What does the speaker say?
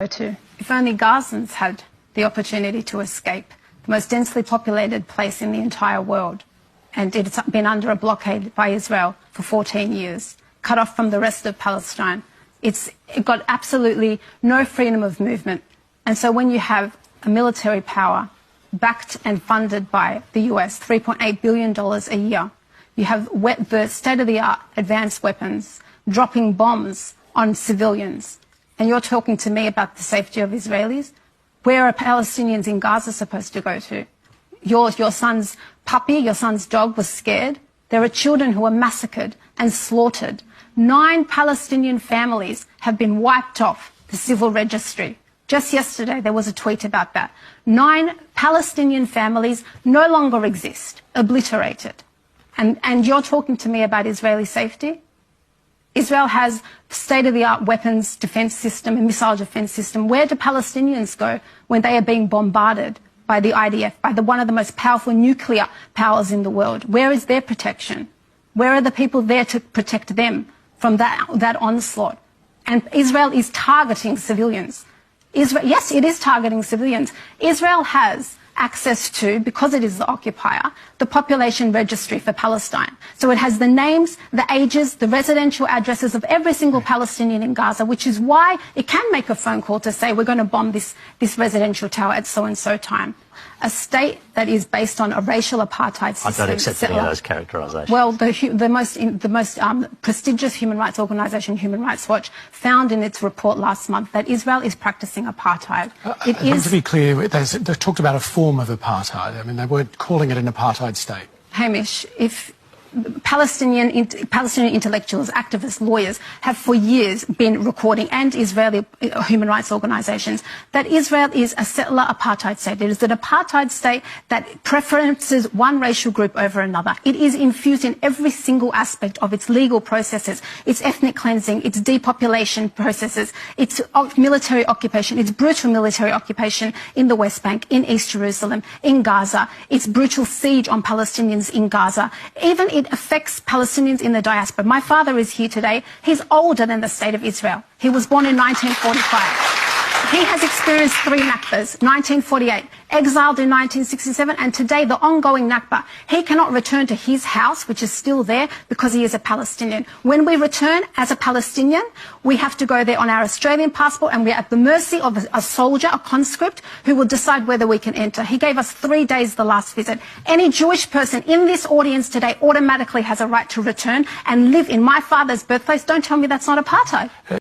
to. If only Gazans had the opportunity to escape, the most densely populated place in the entire world, and it's been under a blockade by Israel for 14 years, cut off from the rest of Palestine. It got absolutely no freedom of movement. And so when you have a military power backed and funded by the US, $3.8 billion a year, you have the state-of-the-art advanced weapons, dropping bombs on civilians, and you're talking to me about the safety of Israelis? Where are Palestinians in Gaza supposed to go to? Your son's puppy, your son's dog was scared. There are children who are massacred and slaughtered. 9 Palestinian families have been wiped off the civil registry. Just yesterday there was a tweet about that. 9 Palestinian families no longer exist, obliterated. And you're talking to me about Israeli safety? Israel has state-of-the-art weapons defense system and missile defense system. Where do Palestinians go when they are being bombarded by the IDF, by one of the most powerful nuclear powers in the world? Where is their protection? Where are the people there to protect them from that onslaught? And Israel is targeting civilians. Yes, it is targeting civilians. Israel has access to, because it is the occupier, the population registry for Palestine. So it has the names, the ages, the residential addresses of every single Palestinian in Gaza, which is why it can make a phone call to say we're going to bomb this residential tower at so-and-so time. A state that is based on a racial apartheid system. I don't accept any of those characterisations. Well, the most prestigious human rights organisation, Human Rights Watch, found in its report last month that Israel is practising apartheid. To be clear, they talked about a form of apartheid. I mean, they weren't calling it an apartheid state. Hamish, if Palestinian intellectuals, activists, lawyers have for years been recording, and Israeli human rights organisations, that Israel is a settler apartheid state. It is an apartheid state that preferences one racial group over another. It is infused in every single aspect of its legal processes, its ethnic cleansing, its depopulation processes, its military occupation, its brutal military occupation in the West Bank, in East Jerusalem, in Gaza, its brutal siege on Palestinians in Gaza. Even it affects Palestinians in the diaspora. My father is here today. He's older than the state of Israel. He was born in 1945. He has experienced 3 Nakbas, 1948, exiled in 1967, and today the ongoing Nakba. He cannot return to his house, which is still there, because he is a Palestinian. When we return as a Palestinian, we have to go there on our Australian passport, and we're at the mercy of a soldier, a conscript, who will decide whether we can enter. He gave us 3 days the last visit. Any Jewish person in this audience today automatically has a right to return and live in my father's birthplace. Don't tell me that's not apartheid.